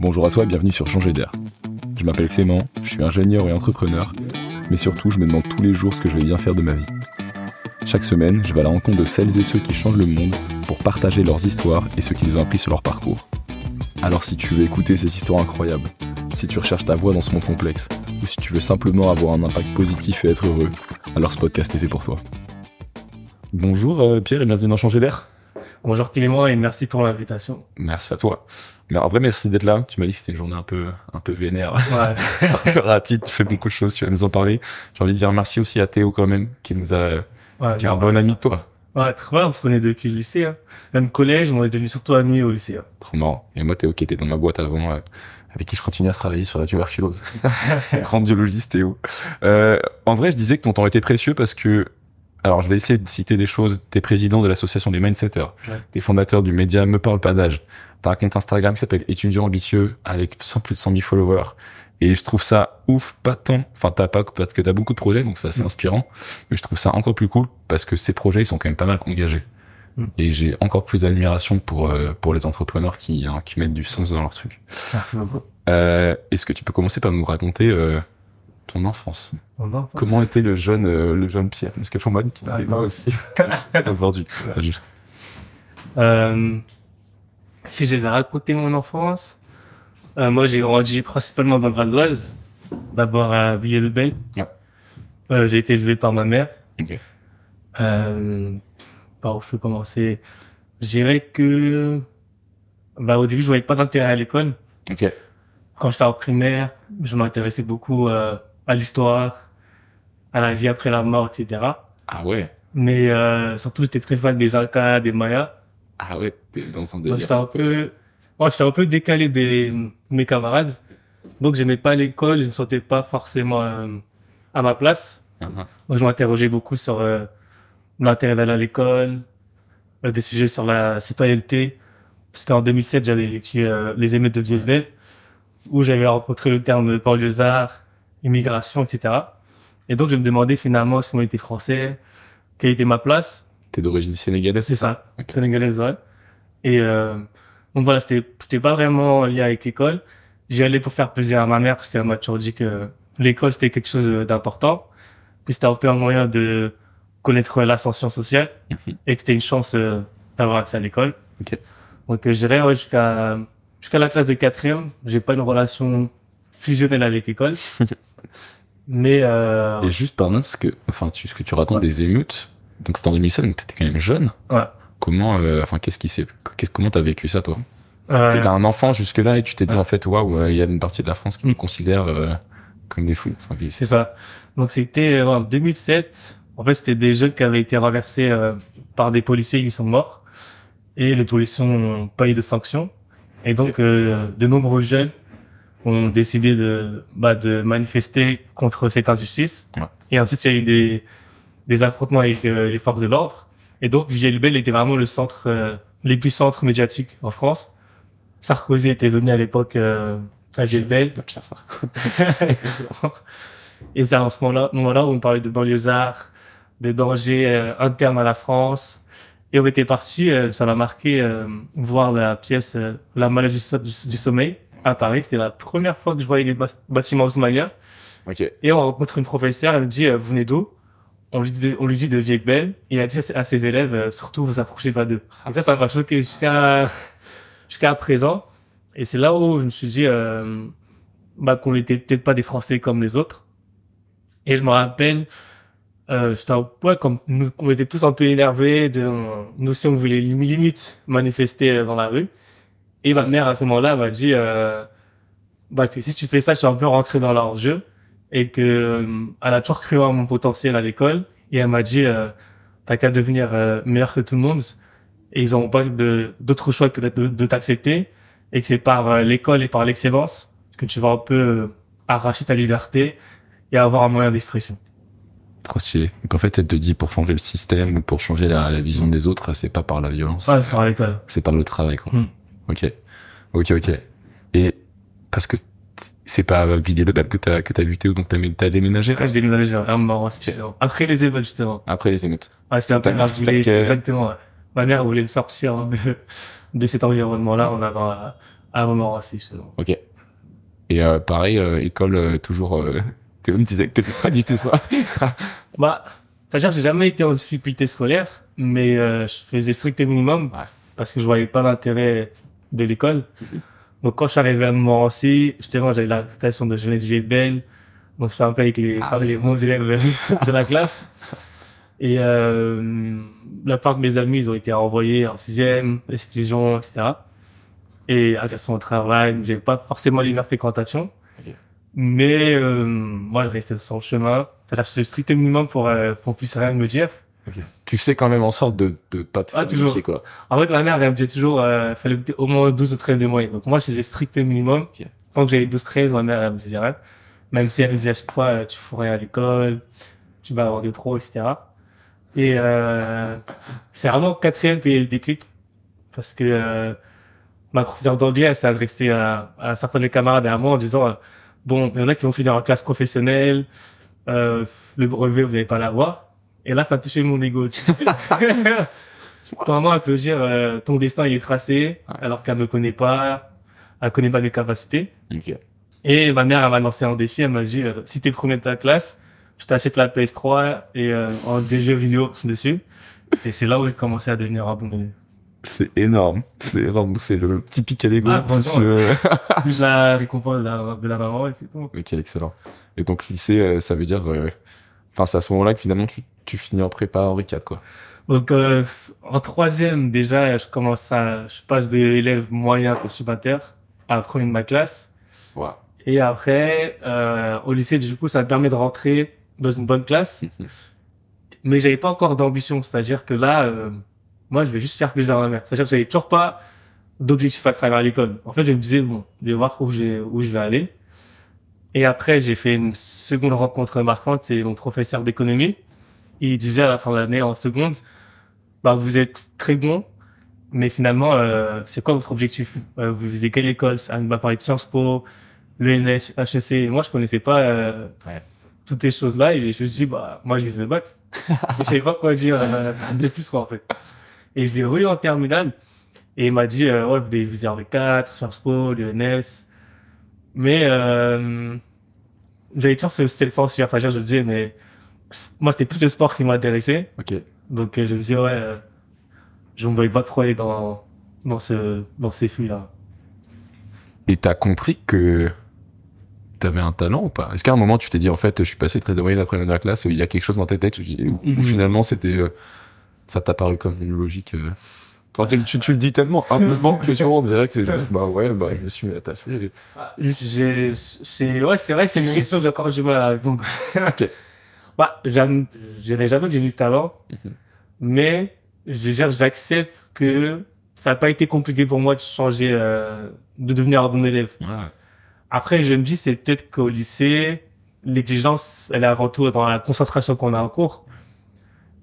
Bonjour à toi et bienvenue sur Changer d'air. Je m'appelle Clément, je suis ingénieur et entrepreneur, mais surtout je me demande tous les jours ce que je vais bien faire de ma vie. Chaque semaine, je vais à la rencontre de celles et ceux qui changent le monde pour partager leurs histoires et ce qu'ils ont appris sur leur parcours. Alors si tu veux écouter ces histoires incroyables, si tu recherches ta voie dans ce monde complexe, ou si tu veux simplement avoir un impact positif et être heureux, alors ce podcast est fait pour toi. Bonjour Pierre et bienvenue dans Changer d'air. Bonjour Clément et merci pour l'invitation. Merci à toi. Mais en vrai, merci d'être là. Tu m'as dit que c'était une journée un peu vénère. Ouais. Un peu rapide, tu fais beaucoup de choses, tu vas nous en parler. J'ai envie de dire merci aussi à Théo quand même, qui nous a, qui est un bon ami de toi. Ouais, très bien, on se connaît depuis le lycée, hein. Même collège, on est devenus surtout amis au lycée, hein. Trop marrant. Et moi, Théo, qui était dans ma boîte avant, avec qui je continue à travailler sur la tuberculose. Grand biologiste, Théo. En vrai, je disais que ton temps était précieux parce que, alors, je vais essayer de citer des choses. T'es président de l'association des Mindsetters. Ouais. T'es fondateur du média Me Parle Pas d'Âge. T'as un compte Instagram qui s'appelle Étudiant Ambitieux avec plus de 100 000 followers. Et je trouve ça ouf, pas tant. Enfin, parce que t'as beaucoup de projets, donc ça, c'est inspirant. Mais je trouve ça encore plus cool parce que ces projets, ils sont quand même pas mal engagés. Et j'ai encore plus d'admiration pour les entrepreneurs qui mettent du sens dans leur truc. Merci beaucoup. Est-ce que tu peux commencer par nous raconter, ton enfance? Comment était le jeune Pierre? Est-ce que ton mari qui n'arrive pas aussi aujourd'hui? Si je devais raconter mon enfance, moi j'ai grandi principalement dans le Val d'Oise, d'abord à Villiers-le-Bel. Yeah. J'ai été élevé par ma mère. Okay. Par où je peux commencer? Je dirais que, au début je voyais pas d'intérêt à l'école. Okay. Quand j'étais en primaire, je m'intéressais beaucoup à l'histoire, à la vie après la mort, etc. Ah ouais. Mais surtout j'étais très fan des Incas, des Mayas. Ah ouais, t'es dans son délire. J'étais un peu décalé de mes camarades, donc j'aimais pas l'école, je me sentais pas forcément à ma place. Moi, je m'interrogeais beaucoup sur l'intérêt d'aller à l'école, des sujets sur la citoyenneté, parce qu'en 2007 j'avais vécu les émeutes de Villiers-le-Bel, où j'avais rencontré le terme banlieusard, immigration, etc. Et donc je me demandais finalement si on était français, quelle était ma place. T'es d'origine sénégalaise? C'est ça, okay. Sénégalaise, ouais. Et donc voilà, j'étais pas vraiment lié avec l'école. J'y allais pour faire plaisir à ma mère parce qu'elle m'a toujours dit que l'école c'était quelque chose d'important. Puis c'était un peu un moyen de connaître l'ascension sociale et que c'était une chance d'avoir accès à l'école. Okay. Donc je dirais ouais, jusqu'à la classe de 4e, j'ai pas une relation fusionnelle avec l'école. Mais et juste pardon, ce que tu racontes des émeutes. Donc c'était en 2007, donc t'étais quand même jeune. Ouais. Comment, comment t'as vécu ça, toi? T'étais un enfant jusque-là et tu t'es dit, en fait, waouh, il y a une partie de la France qui me considère, comme des fous. Enfin, c'est ça. Donc c'était, en 2007. En fait, c'était des jeunes qui avaient été renversés, par des policiers qui sont morts. Et les policiers ont pas eu de sanctions. Et donc, de nombreux jeunes ont décidé de manifester contre cette injustice. Ouais. Et ensuite, il y a eu des affrontements avec les forces de l'ordre. Et donc, Villiers-le-Bel était vraiment le centre, l'épicentre médiatique en France. Sarkozy était venu à l'époque à Villiers-le-Bel. Et c'est à ce moment-là où on parlait de banlieusards, des dangers internes à la France. Et on était parti, ça m'a marqué, voir la pièce La maladie du sommeil à Paris. C'était la première fois que je voyais les bâtiments haussmanniens. Okay. Et on rencontre une professeure, elle me dit, vous venez d'où? On lui dit de Villiers-le-Bel, et il a dit à ses élèves, surtout vous approchez pas d'eux. Et ça m'a choqué jusqu'à présent. Et c'est là où je me suis dit, qu'on était peut-être pas des Français comme les autres. Et je me rappelle, j'étais un peu comme nous, on était tous un peu énervés nous aussi on voulait limite manifester dans la rue. Et ma mère à ce moment-là m'a dit, que si tu fais ça, je suis un peu rentré dans leur jeu. Et que elle a toujours cru en mon potentiel à l'école et elle m'a dit t'as qu'à devenir meilleur que tout le monde et ils n'auront pas d'autre choix que de t'accepter et que c'est par l'école et par l'excellence que tu vas un peu arracher ta liberté et avoir un moyen d'expression. Trop stylé. Donc en fait elle te dit pour changer le système ou pour changer la vision des autres, c'est pas par la violence. Ouais, c'est par l'école. C'est par le travail quoi. Ok. Et parce que c'est pas Villiers-le-Bel que t'as vu Théo, donc t'as déménagé? Ouais, j'ai déménagé, vraiment, c'est différent. Après les émeutes, justement. Après les émeutes. Ouais, c'était un peu exactement, ouais. Ma mère voulait me sortir de cet environnement-là en allant À Montmorency, justement. Ok. Et pareil, école, toujours... Théo me disait que t'étais pas du tout ça. Bah, c'est-à-dire que j'ai jamais été en difficulté scolaire, mais je faisais strict minimum Ouais. parce que je voyais pas l'intérêt de l'école. Donc quand je suis arrivé à Montmorency, justement, j'avais la réputation de jeunesse vieille belle. Donc je suis un peu avec les bons élèves de la classe. Et la part de mes amis, ils ont été renvoyés en sixième, exclusion, etc. Et à son travail, j'avais pas forcément les meilleures fréquentations. Ok. Mais moi, je restais sur le chemin. C'est-à-dire que je faisais le strict minimum pour qu'on puisse rien me dire. Ok. Tu sais quand même en sorte de pas te faire toujours. piquer, quoi. En fait, ma mère, elle me disait toujours, fallait au moins 12 ou 13 de moyenne. Donc moi, je faisais strict minimum. Ok. Quand j'avais 12-13, ma mère, elle me disait rien. Même si elle me disait à chaque fois, tu fous rien à l'école, tu vas avoir des trop, etc. Et c'est vraiment au quatrième qu'il y a eu le déclic. Parce que ma professeure d'anglais, elle s'est adressée à certains de mes camarades et à moi en disant, bon, il y en a qui vont finir en classe professionnelle, le brevet, vous n'allez pas l'avoir. Et là, ça a touché mon ego. Vraiment, elle peut dire, ton destin, il est tracé, alors qu'elle me connaît pas, elle connaît pas mes capacités. Ok. Et ma mère, elle m'a lancé un défi, elle m'a dit, si t'es premier de ta classe, je t'achète la PS3 et des jeux vidéo dessus. Et c'est là où j'ai commencé à devenir un bon élève. C'est énorme. C'est énorme. C'est le petit pic à l'ego. Ah, plus la récompense de la maman et c'est tout. Ok, excellent. Et donc, lycée, ça veut dire... Enfin, c'est à ce moment-là que finalement, tu finis en prépa Henri IV, quoi. Donc, en troisième, déjà, je passe de élève moyen au supérieur à premier de ma classe. Wow. Et après, au lycée, du coup, ça me permet de rentrer dans une bonne classe. Mais j'avais pas encore d'ambition. C'est-à-dire que là, moi, je vais juste faire plaisir à ma mère. C'est-à-dire que j'avais toujours pas d'objectif à travers l'école. En fait, je me disais, bon, je vais voir où je vais aller. Et après, j'ai fait une seconde rencontre marquante, c'est mon professeur d'économie. Il disait à la fin de l'année, en seconde, bah, vous êtes très bon, mais finalement, c'est quoi votre objectif? Vous visez quelle école? Il m'a parlé de Sciences Po, l'ENS, HEC. Et moi, je connaissais pas toutes ces choses-là, et j'ai juste dit, bah, moi, j'ai fait le bac. Je savais pas quoi dire de plus, quoi, en fait. Et je l'ai relu en terminale, et il m'a dit, ouais, vous devez viser Henri IV, Sciences Po, l'ENS. Mais j'avais toujours ce sens enfin, je le disais, mais moi c'était plus le sport qui m'intéressait. Ok. Donc je me disais je me voyais pas trop aller dans ces flux là. Et t'as compris que t'avais un talent ou pas? Est-ce qu'à un moment tu t'es dit en fait je suis passé très moyenne après la classe, il y a quelque chose dans ta tête où finalement c'était ça t'a paru comme une logique Enfin, tu le dis tellement humblement que tu on dirait que c'est juste bah ouais bah je me suis mis à taffer. Ouais, c'est vrai que c'est une question que j'ai encore du mal à répondre. Ok. Bah je dirais jamais que j'ai du talent, mais je veux dire j'accepte que ça n'a pas été compliqué pour moi de changer de devenir un bon élève. Ouais. Après, je me dis, c'est peut-être qu'au lycée, l'exigence, elle est avant tout dans la concentration qu'on a en cours.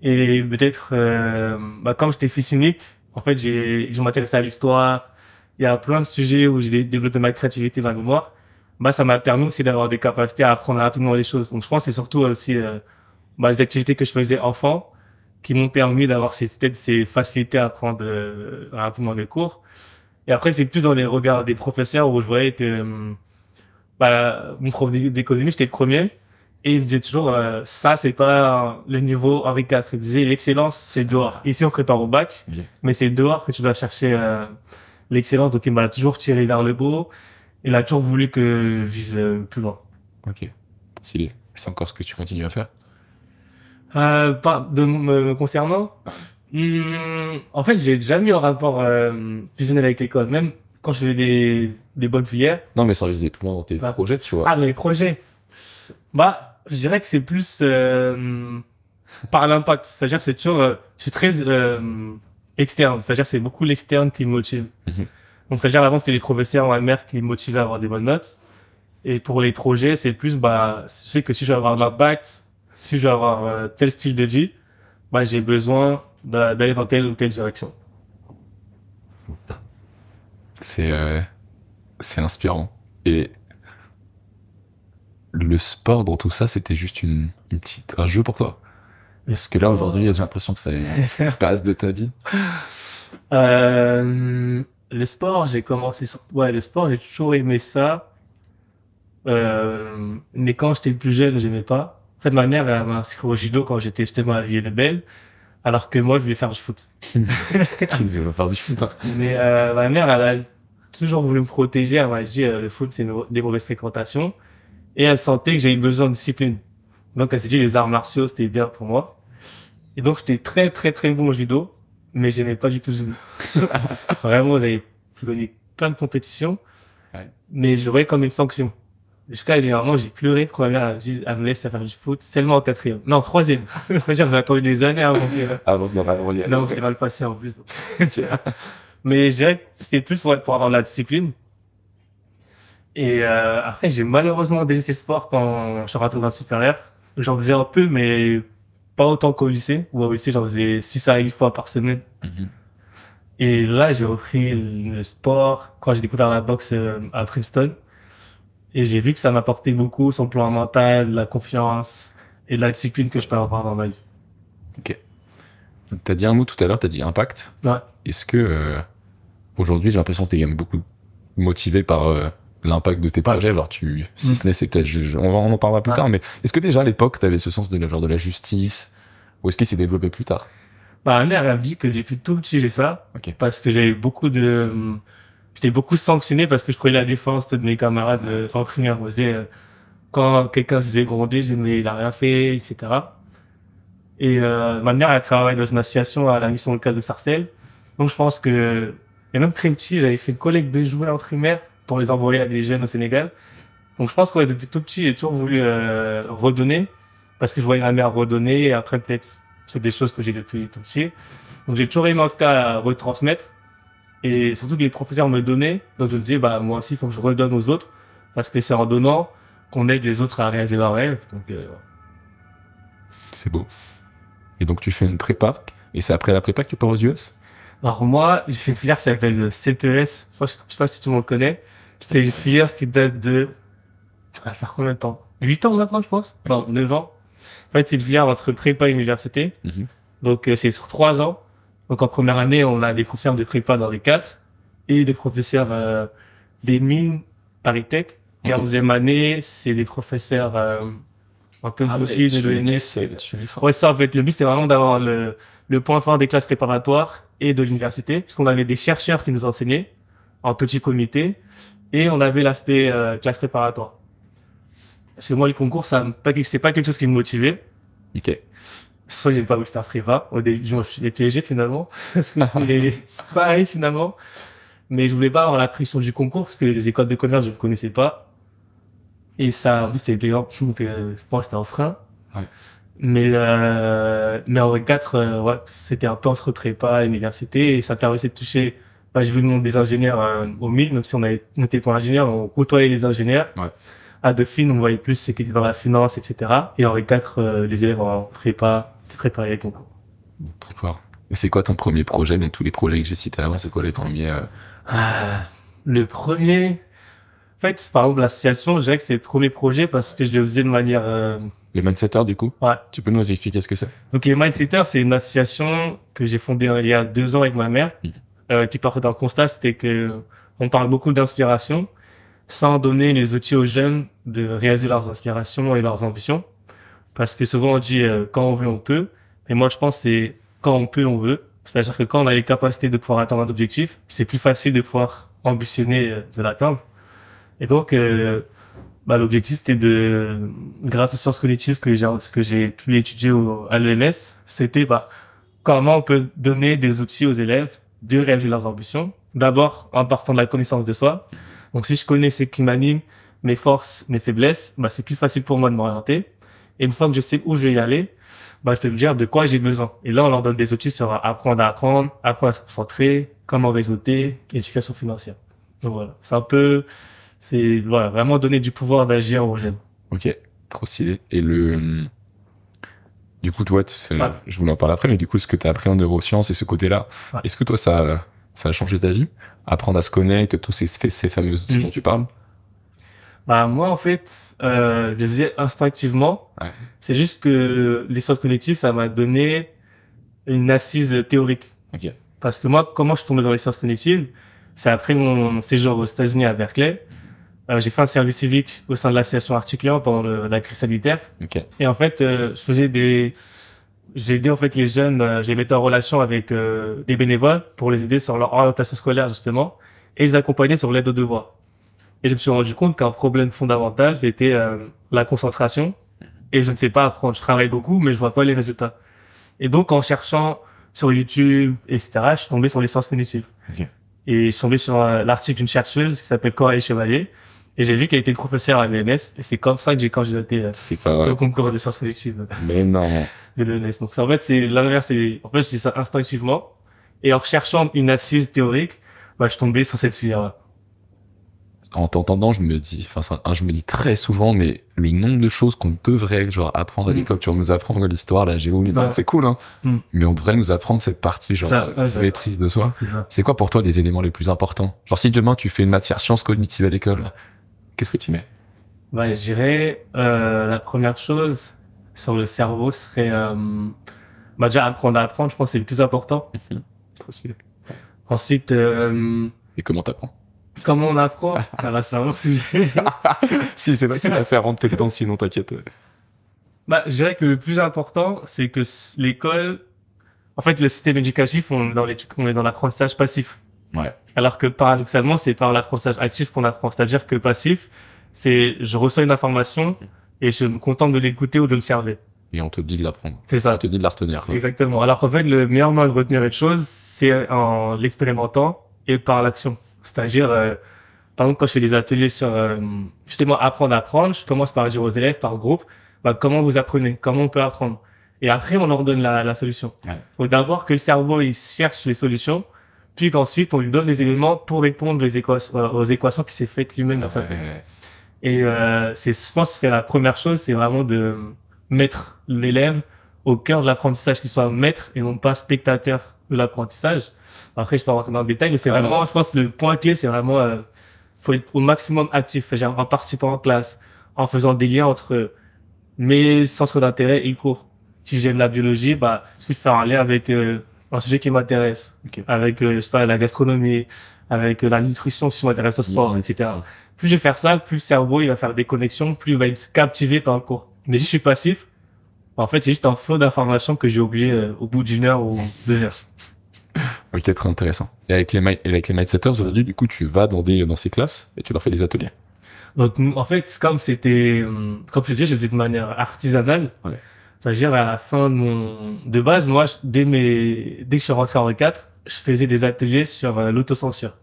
Et peut-être, comme j'étais fils unique, en fait, je m'intéressais à l'histoire. Il y a plein de sujets où j'ai développé ma créativité, ma mémoire. Ça m'a permis aussi d'avoir des capacités à apprendre rapidement les choses. Donc, je pense que c'est surtout aussi les activités que je faisais enfant qui m'ont permis d'avoir ces facilités à apprendre rapidement les cours. Et après, c'est plus dans les regards des professeurs où je voyais que mon prof d'économie, j'étais le premier. Et il me disait toujours, ça, c'est pas le niveau Henri IV. Il me disait, l'excellence, c'est dehors. Ici, on prépare au bac, mais c'est dehors que tu dois chercher l'excellence. Donc, il m'a toujours tiré vers le haut. Il a toujours voulu que je vise plus loin. Ok. Stylé. C'est encore ce que tu continues à faire? Me concernant, en fait, j'ai jamais eu un rapport fusionnel avec l'école. Même quand je faisais des bonnes filières. Non, mais sans viser plus loin dans tes projets, tu vois. Ah, dans les projets. Je dirais que c'est plus par l'impact. C'est-à-dire que c'est toujours, je suis très externe. C'est-à-dire que c'est beaucoup l'externe qui me motive. Donc, c'est-à-dire avant, c'était les professeurs, ma mère qui me motivaient à avoir des bonnes notes. Et pour les projets, c'est plus, je sais que si je veux avoir de l'impact, si je veux avoir tel style de vie, j'ai besoin d'aller dans telle ou telle direction. C'est inspirant. Et le sport dans tout ça, c'était juste un jeu pour toi. Parce que là, aujourd'hui, j'ai l'impression que ça passe de ta vie. Le sport, le sport, j'ai toujours aimé ça. Mais quand j'étais plus jeune, j'aimais pas. En fait, ma mère, elle m'a inscrit au judo quand j'étais justement à Villers-le-Bel, alors que moi, je voulais faire du foot. Tu veux faire du foot, hein. Mais ma mère, elle a toujours voulu me protéger. Elle m'a dit, le foot, c'est des mauvaises fréquentations. Et elle sentait que j'avais besoin de discipline. Donc, elle s'est dit, les arts martiaux, c'était bien pour moi. Et donc, j'étais très, très, très bon au judo, mais j'aimais pas du tout le judo. Vraiment, j'avais gagné plein de compétitions, Ouais. mais je le voyais comme une sanction. Jusqu'à dernièrement, j'ai pleuré pour ma mère, elle me laisse faire du foot, seulement en quatrième. Non, en troisième. C'est-à-dire, j'ai attendu des années avant Avant de me aller. non, c'était mal passé en plus. Donc. Mais je dirais que c'était plus pour avoir de la discipline. Et après, j'ai malheureusement délaissé le sport quand je suis rentré dans le supérieur. J'en faisais un peu, mais pas autant qu'au lycée. Ou au lycée, j'en faisais 6 à 8 fois par semaine. Mhm. Et là, j'ai repris le sport quand j'ai découvert la boxe à Princeton. Et j'ai vu que ça m'apportait beaucoup sur le plan mental, la confiance et la discipline que je peux avoir dans ma vie. Ok. T'as dit un mot tout à l'heure, t'as dit impact. Ouais. Est-ce que aujourd'hui, j'ai l'impression que t'es quand même beaucoup motivé par l'impact de tes projets. Alors si ce n'est, c'est peut-être, on en parlera plus tard. Mais est-ce que déjà à l'époque, t'avais ce sens de la justice, ou est-ce qu'il s'est développé plus tard? Ma mère a dit que depuis tout petit j'ai ça, Ok. parce que j'étais beaucoup sanctionné parce que je prenais la défense de mes camarades en primaire. On disait, quand quelqu'un se faisait gronder, je disais, mais il a rien fait, etc. Et ma mère, elle travaille dans une association à la mission locale de Sarcelles. Donc je pense que, et même très petit, j'avais fait une collecte de jouets en primaire pour les envoyer à des jeunes au Sénégal. Donc je pense que depuis tout petit, j'ai toujours voulu redonner, parce que je voyais ma mère redonner, et après peut-être c'est des choses que j'ai depuis tout petit. Donc j'ai toujours aimé en tout cas retransmettre, et surtout que les professeurs me donnaient, donc je me disais bah moi aussi il faut que je redonne aux autres, parce que c'est en donnant qu'on aide les autres à réaliser leurs rêves. Donc C'est beau. Et donc tu fais une prépa, et c'est après la prépa que tu pars aux US? alors moi, j'ai fait une filière qui s'appelle le CPES, je sais pas si tout le monde connaît. C'était une filière qui date de, ça fait combien de temps? 8 ans maintenant, je pense? Non, 9 ans. En fait, c'est une filière entre prépa et université. Mhm. Donc, c'est sur 3 ans. Donc, en première année, on a des professeurs de prépa dans les 4 et des professeurs des mines Paris Tech. Et en Ok. deuxième année, c'est des professeurs un peu aussi de l'ENS. tu Ouais, ça, en fait, le but, c'est vraiment d'avoir le point fort des classes préparatoires et de l'université. Parce qu'on avait des chercheurs qui nous enseignaient en petit comité. Et on avait l'aspect classe préparatoire. Parce que moi, les concours, c'est pas quelque chose qui me motivait. Ok. C'est pour ça que j'ai pas voulu faire prépa. Au début, je me suis piégé finalement. Et pareil finalement. Mais je voulais pas avoir la pression du concours parce que les écoles de commerce, je ne connaissais pas. Et ça, en plus, c'était payant. Donc, moi, c'était un frein. Ouais. Mais en V4, ouais, c'était un peu entre prépa et université et ça permettait de toucher. Bah, j'ai vu le monde des ingénieurs au MIL, même si on n'était pas ingénieurs, on côtoyait les ingénieurs. Ouais. À Dauphine, on voyait plus ceux qui étaient dans la finance, etc. Et en V4, les élèves en prépa, étaient préparés avec concours. Trop fort. Et c'est quoi ton premier projet? Donc tous les projets que j'ai cités avant, c'est quoi les premiers Le premier, en fait, par exemple, l'association, je dirais que c'est le premier projet parce que je le faisais de manière, Les Mindsetters, du coup? ouais. Tu peux nous expliquer ce que c'est? Donc, les Mindsetters, c'est une association que j'ai fondée il y a 2 ans avec ma mère, qui partait d'un constat, c'était que on parle beaucoup d'inspiration, sans donner les outils aux jeunes de réaliser leurs aspirations et leurs ambitions. Parce que souvent on dit quand on veut, on peut. Et moi, je pense que c'est quand on peut, on veut. C'est-à-dire que quand on a les capacités de pouvoir atteindre un objectif, c'est plus facile de pouvoir ambitionner de l'atteindre. Et donc, l'objectif, c'était grâce aux sciences cognitives que j'ai pu étudier à l'ENS, c'était, comment on peut donner des outils aux élèves de réaliser leurs ambitions. D'abord, en partant de la connaissance de soi. Donc, si je connais ce qui m'anime, mes forces, mes faiblesses, c'est plus facile pour moi de m'orienter. Et une fois que je sais où je vais y aller, je peux me dire de quoi j'ai besoin. Et là, on leur donne des outils sur apprendre à apprendre à se concentrer, comment réseauter, éducation financière. Donc voilà. Voilà, vraiment donner du pouvoir d'agir aux jeunes. Ok. Trop stylé. Et du coup, toi, Ouais. je voulais en parler après, mais du coup, ce que tu as appris en neurosciences et ce côté-là, Ouais. est-ce que toi, ça a changé ta vie? Apprendre à se connaître, tous ces fameux outils dont tu parles? Moi, en fait, je le faisais instinctivement. Ouais. C'est juste que les sciences cognitives, ça m'a donné une assise théorique. Ok. Parce que moi, comment je suis tombé dans les sciences cognitives? c'est après mon séjour aux États-Unis à Berkeley. J'ai fait un service civique au sein de l'association Articulant pendant la crise sanitaire. Ok. Et en fait, j'ai aidé en fait les jeunes, je les mettais en relation avec des bénévoles pour les aider sur leur orientation scolaire justement, et je les accompagnais sur l'aide aux devoirs. Et je me suis rendu compte qu'un problème fondamental, c'était la concentration. Et je ne sais pas apprendre. Je travaille beaucoup, mais je vois pas les résultats. Et donc, en cherchant sur YouTube, etc., je suis tombé sur les sciences cognitives. Ok. Et je suis tombé sur l'article d'une chercheuse qui s'appelle Coralie Chevalier. Et j'ai vu qu'elle était professeure à l'ENS. Et c'est comme ça que j'ai candidaté C'est pas vrai. au concours de sciences cognitives Mais non. de l'ENS. Donc, en fait, c'est l'inverse. En fait, je dis ça instinctivement. Et en recherchant une assise théorique, bah, je suis tombé sur cette filière-là. En t'entendant, je me dis très souvent, mais le nombre de choses qu'on devrait, genre, apprendre à l'école, tu vas nous apprendre l'histoire, la géo, Ouais. c'est cool, hein. Mm. Mais on devrait nous apprendre cette partie, genre, Ça, ouais, maîtrise de soi. C'est ça. C'est quoi pour toi les éléments les plus importants? Genre, si demain tu fais une matière sciences cognitives à l'école, qu'est-ce que tu mets? Bah, je dirais, la première chose sur le cerveau serait, bah, déjà apprendre à apprendre, je pense que c'est le plus important. Trop stylé. Ensuite, Et comment t'apprends? comment on apprend? Ça va, c'est un bon sujet. Si, c'est facile à faire rentrer dedans, sinon t'inquiète. Bah, je dirais que le plus important, c'est que l'école, en fait, le système éducatif, on est dans l'apprentissage passif. Ouais. Alors que paradoxalement, c'est par l'apprentissage actif qu'on apprend. C'est-à-dire que passif, c'est je reçois une information et je me contente de l'écouter ou de l'observer. Et on te dit de l'apprendre. C'est ça. On te dit de la retenir. Quoi. Exactement. Alors qu'en fait, le meilleur moyen de retenir une chose, c'est en l'expérimentant et par l'action. C'est-à-dire, par exemple, quand je fais des ateliers sur justement apprendre à apprendre, je commence par dire aux élèves par groupe, bah, comment vous apprenez, comment on peut apprendre. Et après, on leur donne la solution. Ouais. Faut d'abord que le cerveau il cherche les solutions, puis qu'ensuite on lui donne les éléments pour répondre aux équations qu'il s'est faites lui-même dans sa tête. Et je pense que c'est la première chose, c'est vraiment de mettre l'élève au cœur de l'apprentissage, qu'il soit maître et non pas spectateur de l'apprentissage. Après, je peux rentrer dans le détail, mais c'est vraiment, je pense que le point clé, c'est vraiment, faut être au maximum actif, c'est-à-dire en participant en classe, en faisant des liens entre mes centres d'intérêt et le cours. Si j'aime la biologie, bah, est-ce que je fais un lien avec un sujet qui m'intéresse, avec, je sais pas, la gastronomie, avec la nutrition si je m'intéresse au sport, etc. Plus je vais faire ça, plus le cerveau il va faire des connexions, plus il va être captivé par le cours. Mais si je suis passif, en fait, c'est juste un flot d'informations que j'ai oublié au bout d'une heure ou 2 heures. Ok, très intéressant. Et avec les Mindsetters, aujourd'hui, du coup, tu vas dans ces classes et tu leur fais des ateliers. Donc, en fait, comme c'était, comme je disais, je faisais de manière artisanale. Ouais. C'est-à-dire, à la fin de base, moi, dès que je suis rentré en E4, je faisais des ateliers sur l'autocensure.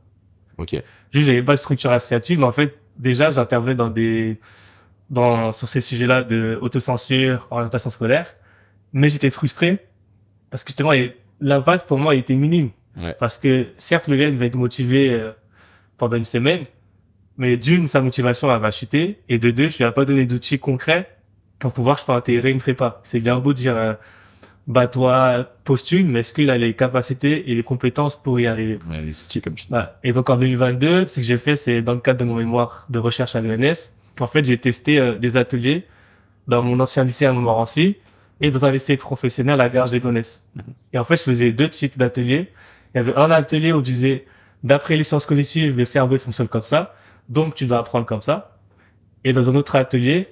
Ok. Juste, j'avais pas de structure associative, mais en fait, déjà, j'intervenais sur ces sujets-là de autocensure, orientation scolaire. Mais j'étais frustré parce que justement, l'impact pour moi, il était minime. Ouais. Parce que, certes, le gars, il va être motivé pendant une semaine, mais d'une, sa motivation, elle va chuter, et de deux, je lui ai pas donné d'outils concrets pour pouvoir, je peux intégrer une prépa. C'est bien beau de dire, bah, toi, postule, mais est-ce qu'il a les capacités et les compétences pour y arriver? Ouais, les outils comme tu dis. Bah, et donc, en 2022, ce que j'ai fait, c'est dans le cadre de mon mémoire de recherche à l'ENS, en fait, j'ai testé des ateliers dans mon ancien lycée à Montmorency et dans un lycée professionnel à Verges-les-Gonesse. Et en fait, je faisais 2 types d'ateliers. Il y avait un atelier où je disais, d'après les sciences cognitives, le cerveau fonctionne comme ça, donc tu dois apprendre comme ça. Et dans un autre atelier,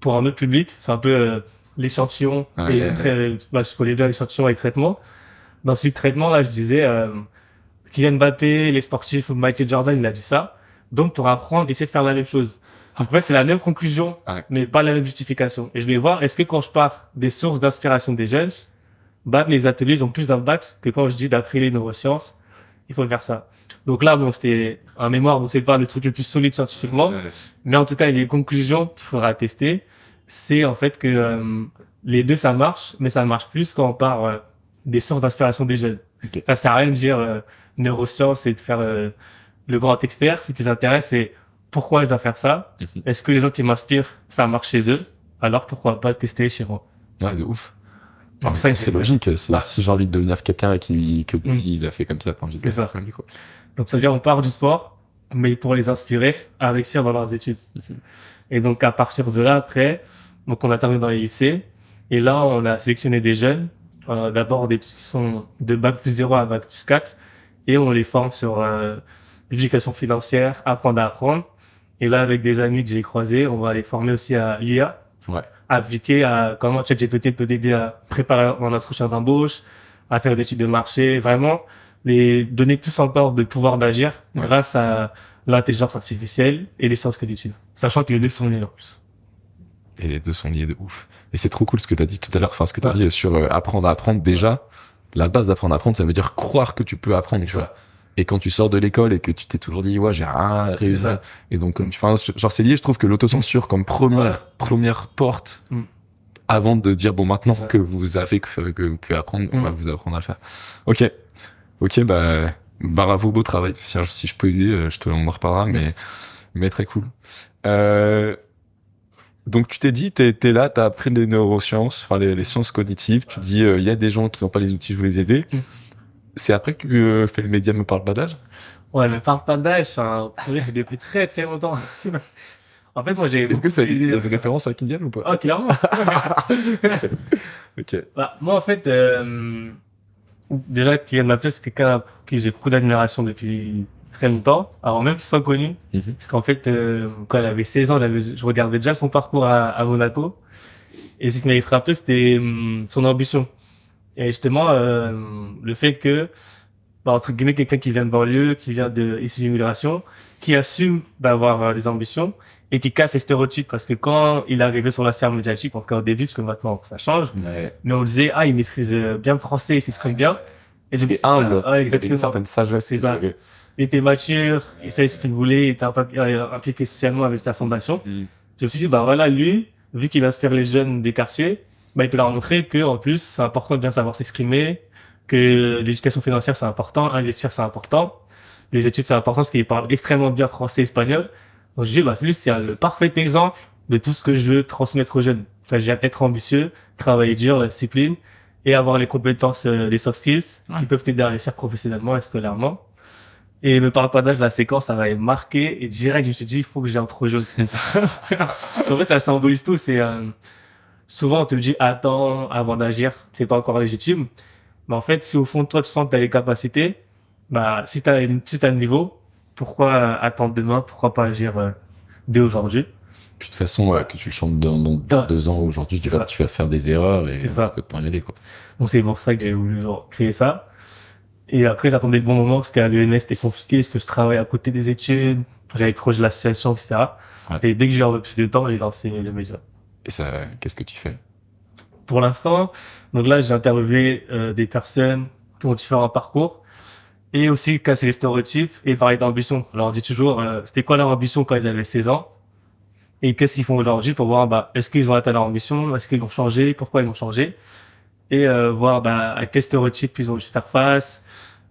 pour un autre public, c'est un peu l'échantillon, je connais bien l'échantillon et le traitement. Dans ce traitement, là, je disais, Kylian Mbappé, les sportifs, Michael Jordan, il a dit ça. Donc, pour apprendre, essayer de faire la même chose. En fait, c'est la même conclusion, mais pas la même justification. Et je vais voir, est-ce que quand je pars des sources d'inspiration des jeunes, bah, les ateliers ont plus d'impact que quand je dis d'après les neurosciences, il faut faire ça. Donc là, bon, c'était un mémoire, donc c'est pas le truc le plus solide scientifiquement, mais en tout cas, il y a des conclusions qu'il faudra tester. C'est en fait que les deux, ça marche, mais ça marche plus quand on part des sources d'inspiration des jeunes. Okay. Ça sert à rien de dire neurosciences et de faire le grand expert. Ce qui les intéresse, c'est pourquoi je dois faire ça. Est-ce que les gens qui m'inspirent, ça marche chez eux? Alors pourquoi pas le tester chez moi? Ouais, de ouf. Alors ça, c'est logique. Si j'ai envie de devenir quelqu'un il a fait comme ça, t'as envie de faire ça. Donc ça veut dire on part du sport, mais pour les inspirer à réussir dans leurs études. Et donc à partir de là, après, donc on a terminé dans les lycées, et là on a sélectionné des jeunes, d'abord des petits qui sont de bac+0 à bac+4, et on les forme sur l'éducation financière, apprendre à apprendre. Et là, avec des amis que j'ai croisés, on va les former aussi à l'IA, Ouais. à appliquer à comment ChatGPT peut t'aider à préparer un entretien d'embauche, à faire des études de marché, vraiment les donner plus encore de pouvoir d'agir grâce à l'intelligence artificielle et les sciences cognitives. Sachant que les deux sont liés en plus. Et les deux sont liés de ouf. Et c'est trop cool ce que t'as dit tout à l'heure, enfin ce que t'as dit sur apprendre à apprendre. Déjà, la base d'apprendre à apprendre, ça veut dire croire que tu peux apprendre, tu vois. Et quand tu sors de l'école et que tu t'es toujours dit, ouais, j'ai rien réussi. Et donc, enfin, genre, c'est lié, je trouve que l'autocensure comme première porte, avant de dire, bon, maintenant que vous avez, que vous pouvez apprendre, on va vous apprendre à le faire. Ok, bah, bravo, beau travail. Si je peux aider, je te en reparlera, mais très cool. Donc, tu t'es dit, t'es là, t'as appris les neurosciences, enfin, les sciences cognitives. Tu dis, il y a des gens qui n'ont pas les outils, je veux les aider. C'est après que tu fais le média Me Parle Pas d'Âge? Ouais, Me Parle Pas d'Âge, depuis très très longtemps. En fait, moi, Est-ce que ça y a des références à Kylian ou pas? Oh, clairement. Ok. Bah, moi, en fait, déjà, Kylian Mbappé, c'est quelqu'un qui j'ai beaucoup d'admiration depuis très longtemps, avant même qu'il soit connu. Parce qu'en fait, quand il avait 16 ans, je regardais déjà son parcours à Monaco. Et ce qui m'avait frappé, c'était son ambition. Et justement, le fait que, bah, entre guillemets, quelqu'un qui vient de banlieue, qui vient issu d'immigration, qui assume d'avoir des ambitions et qui casse les stéréotypes. Parce que quand il est arrivé sur la sphère médiatique, encore au début, parce que maintenant ça change, mais on disait, il maîtrise bien le français, il s'exprime bien. Et il est humble. Exactement. Il a une certaine sagesse. C'est ça. Il était mature, il savait ce qu'il voulait, il était impliqué socialement avec sa fondation. Je me suis dit, bah voilà, lui, vu qu'il inspire les jeunes des quartiers, bah, il peut leur montrer que, en plus, c'est important de bien savoir s'exprimer, que l'éducation financière, c'est important, investir, c'est important, les études, c'est important parce qu'il parle extrêmement bien français et espagnol. Donc, je dis, bah, lui, c'est le parfait exemple de tout ce que je veux transmettre aux jeunes. Enfin, j'ai être ambitieux, travailler dur, la discipline, et avoir les compétences, les soft skills, qui peuvent t'aider à réussir professionnellement et scolairement. Et Me Parle Pas d'Âge, la séquence, ça m'avait marqué, et direct, je me suis dit, il faut que j'ai un projet aussi. En fait, ça symbolise tout, c'est, souvent, on te dit, attends, avant d'agir, c'est pas encore légitime. Mais en fait, si au fond, toi, tu sens que t'as les capacités, bah, si t'as le niveau, pourquoi attendre demain? Pourquoi pas agir, dès aujourd'hui? Puis de toute façon, que tu le chantes dans 2 ans, aujourd'hui, tu vas faire des erreurs et tu peux t'en aller, quoi. Donc, c'est pour ça que j'ai voulu créer ça. Et après, j'attendais le bon moment parce qu'à l'ENS, c'était compliqué parce que je travaillais à côté des études, j'avais proche de l'association, etc. Et dès que j'ai eu un peu plus de temps, j'ai lancé le média. Et ça, qu'est-ce que tu fais? Pour l'instant, donc là, j'ai interviewé des personnes qui ont différents parcours et aussi casser les stéréotypes et parler d'ambition. Alors, on dit toujours, c'était quoi leur ambition quand ils avaient 16 ans et qu'est-ce qu'ils font aujourd'hui pour voir, bah, est-ce qu'ils ont atteint leur ambition, est-ce qu'ils ont changé, pourquoi ils ont changé et voir, bah, à quels stéréotypes ils ont dû faire face.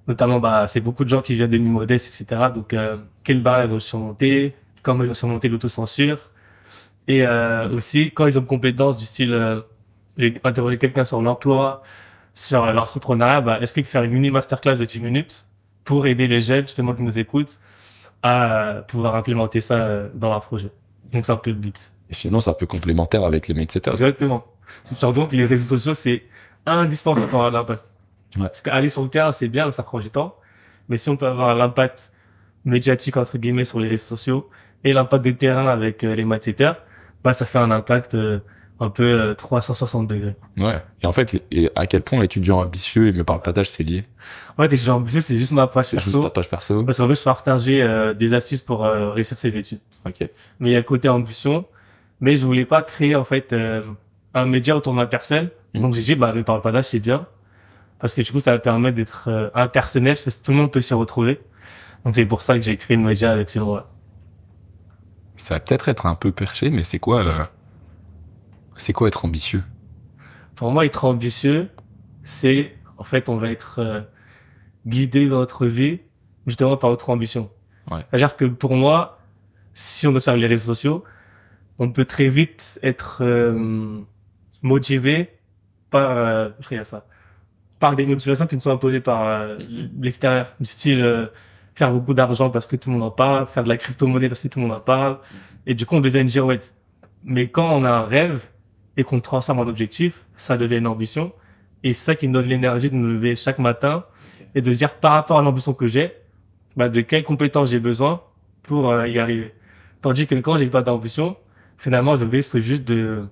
Notamment, bah, c'est beaucoup de gens qui viennent de milieux modestes, etc. Donc, quelles barrières ils ont surmonté, comment ils ont surmonté l'autocensure et aussi quand ils ont une compétence du style j'ai interrogé quelqu'un sur l'emploi, sur l'entrepreneuriat, bah, est-ce qu'il peut faire une mini masterclass de 10 minutes pour aider les jeunes, justement, qui nous écoutent, à pouvoir implémenter ça dans leur projet. Donc, c'est un peu le but. Et finalement, c'est un peu complémentaire avec les mindsetters. Exactement. Donc, les réseaux sociaux, c'est indispensable pour avoir l'impact. Parce qu'aller sur le terrain, c'est bien, mais ça prend du temps. Mais si on peut avoir l'impact médiatique, entre guillemets, sur les réseaux sociaux, et l'impact de terrain avec les mindsetters, bah, ça fait un impact, un peu 360 degrés. Ouais. Et en fait, à quel point l'étudiant ambitieux et Me Parle Pas d'Âge, c'est lié? Ouais, l'étudiant ambitieux, c'est juste ma page perso. C'est juste ta page perso. Parce qu'en fait, je partageais des astuces pour réussir ses études. Ok. Mais il y a le côté ambition. Mais je voulais pas créer, en fait, un média autour de ma personne. Donc j'ai dit, bah, Me Parle Pas d'Âge, c'est bien. Parce que du coup, ça va permettre d'être impersonnel, parce que tout le monde peut s'y retrouver. Donc c'est pour ça que j'ai créé le média avec ces mots-là. Ça va peut-être être un peu perché, mais c'est quoi être ambitieux? Pour moi, être ambitieux, c'est, en fait, on va être guidé dans notre vie, justement par notre ambition. Ouais. C'est-à-dire que pour moi, si on observe les réseaux sociaux, on peut très vite être motivé par, par des motivations qui nous sont imposées par l'extérieur, du style faire beaucoup d'argent parce que tout le monde en parle, faire de la crypto-monnaie parce que tout le monde en parle, et du coup on devient une girouette. Mais quand on a un rêve et qu'on le transforme en objectif, ça devient une ambition, et c'est ça qui nous donne l'énergie de nous lever chaque matin et de dire par rapport à l'ambition que j'ai, de quelles compétences j'ai besoin pour y arriver. Tandis que quand j'ai pas d'ambition, finalement, je risque juste de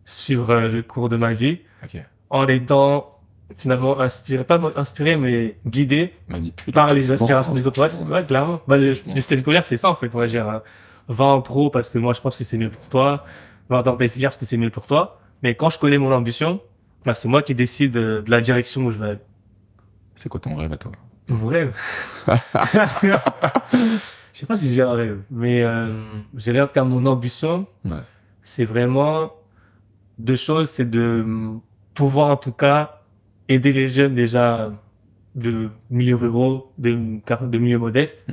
suivre le cours de ma vie Ok. en étant finalement inspiré, pas inspiré, mais guidé par les aspirations des autres. Ouais, clairement. Le système scolaire, c'est ça, en fait, on va dire. Va en pro parce que moi, je pense que c'est mieux pour toi. Va dans mes filières parce que c'est mieux pour toi. Mais quand je connais mon ambition, c'est moi qui décide de la direction où je vais aller. C'est quoi ton rêve à toi? Mon rêve? Je sais pas si j'ai un rêve, mais j'ai rien qu'à mon ambition. Ouais. C'est vraiment deux choses, c'est de pouvoir en tout cas aider les jeunes déjà de milieux ruraux, de milieux modestes,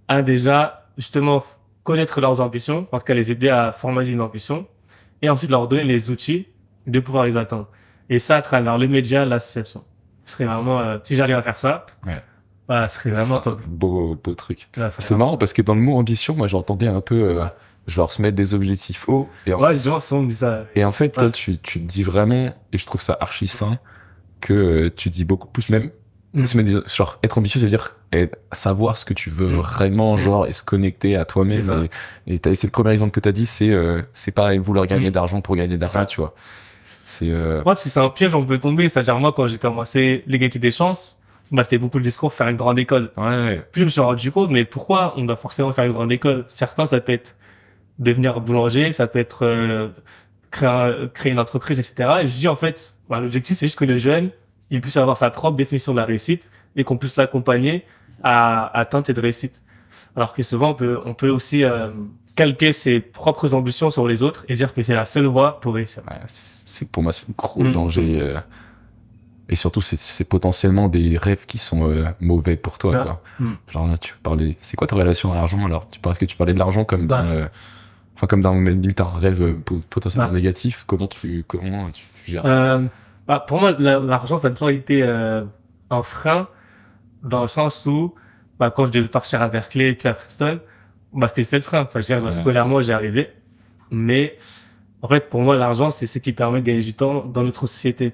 à déjà justement connaître leurs ambitions, en tout cas les aider à formaliser une ambition, et ensuite leur donner les outils de pouvoir les atteindre. Et ça à travers les médias, l'association. Ce serait vraiment, si j'arrive à faire ça, ce serait vraiment top. Beau truc. Là, c'est marrant parce que dans le mot ambition, moi j'entendais un peu genre se mettre des objectifs hauts. Et en les gens sont dit ça. Et en fait, toi, tu te dis vraiment, et je trouve ça archi sain, que tu dis beaucoup plus même, genre être ambitieux, c'est-à-dire savoir ce que tu veux vraiment, genre, et se connecter à toi-même. Et c'est le premier exemple que t'as dit, c'est pas vouloir gagner d'argent pour gagner d'argent, tu vois. C'est parce que c'est un piège où on peut tomber. C'est-à-dire moi, quand j'ai commencé l'égalité des chances, c'était beaucoup le discours faire une grande école. Ouais. Puis je me suis rendu compte, mais pourquoi on doit forcément faire une grande école? Certains, ça peut être devenir boulanger, ça peut être créer une entreprise, etc. Et je dis en fait, l'objectif c'est juste que le jeune, il puisse avoir sa propre définition de la réussite et qu'on puisse l'accompagner à atteindre cette réussite. Alors que souvent on peut aussi calquer ses propres ambitions sur les autres et dire que c'est la seule voie pour réussir. Ouais, pour moi c'est un gros danger. Et surtout, c'est potentiellement des rêves qui sont mauvais pour toi, quoi. Genre là, tu parlais. C'est quoi ta relation à l'argent? Alors, est-ce que tu parlais de l'argent comme d'un, comme d'un limite un rêve potentiellement négatif? Comment tu gères? Pour moi, l'argent, ça a toujours été un frein dans le sens où, quand je devais partir à Berkeley et puis à Princeton, c'était le seul frein. C'est-à-dire, scolairement, j'ai arrivé. Mais en fait, pour moi, l'argent, c'est ce qui permet de gagner du temps dans notre société.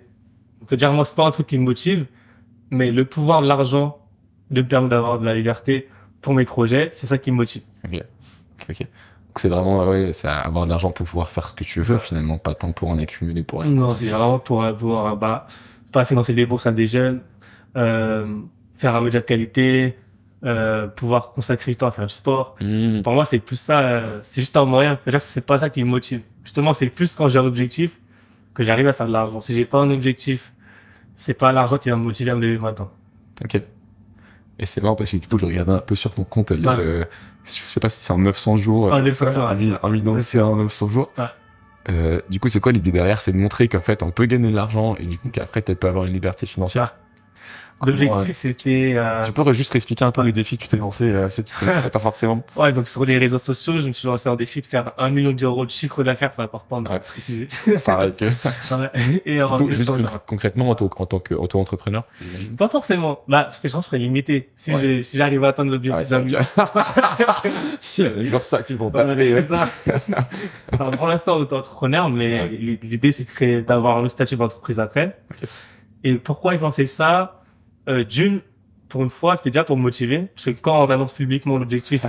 C'est-à-dire, moi, c'est pas un truc qui me motive, mais le pouvoir de l'argent me permet d'avoir de la liberté pour mes projets, c'est ça qui me motive. Ok. Donc c'est vraiment, c'est avoir de l'argent pour pouvoir faire ce que tu veux, finalement, pas tant pour en accumuler pour rien. Non, c'est vraiment pour pouvoir, pas financer des bourses à des jeunes, faire un média de qualité, pouvoir consacrer du temps à faire du sport. Pour moi, c'est plus ça, c'est juste un moyen. C'est-à-dire, c'est pas ça qui me motive. Justement, c'est plus quand j'ai un objectif que j'arrive à faire de l'argent. Si j'ai pas un objectif, c'est pas l'argent qui va me motiver à me lever le matin. Ok. Et c'est marrant parce que du coup, je regardais un peu sur ton compte, je sais pas si c'est en 900 jours. 900 jours. Un million, c'est en 900 jours. Du coup, c'est quoi l'idée derrière? C'est de montrer qu'en fait, on peut gagner de l'argent et du coup, qu'après, peut-être pas avoir une liberté financière. L'objectif, c'était... Tu peux juste expliquer un peu les défis que tu t'es lancé, ceux que tu connaissais pas forcément. Ouais, donc sur les réseaux sociaux, je me suis lancé un défi de faire 1 million d'euros de chiffre d'affaires, c'est important de préciser. Pareil que... Et du coup, juste concrètement, en tant qu'auto-entrepreneur. Pas forcément. Parce que je pense que je serais limité. Si j'arrive à atteindre l'objectif d'un million. Il y a genre ça qui vont pas. Alors, pour l'instant, auto-entrepreneur, mais l'idée, c'est d'avoir un statut d'entreprise après. Et pourquoi je lançais ça? D'une, pour une fois, c'était déjà pour me motiver, parce que quand on annonce publiquement l'objectif,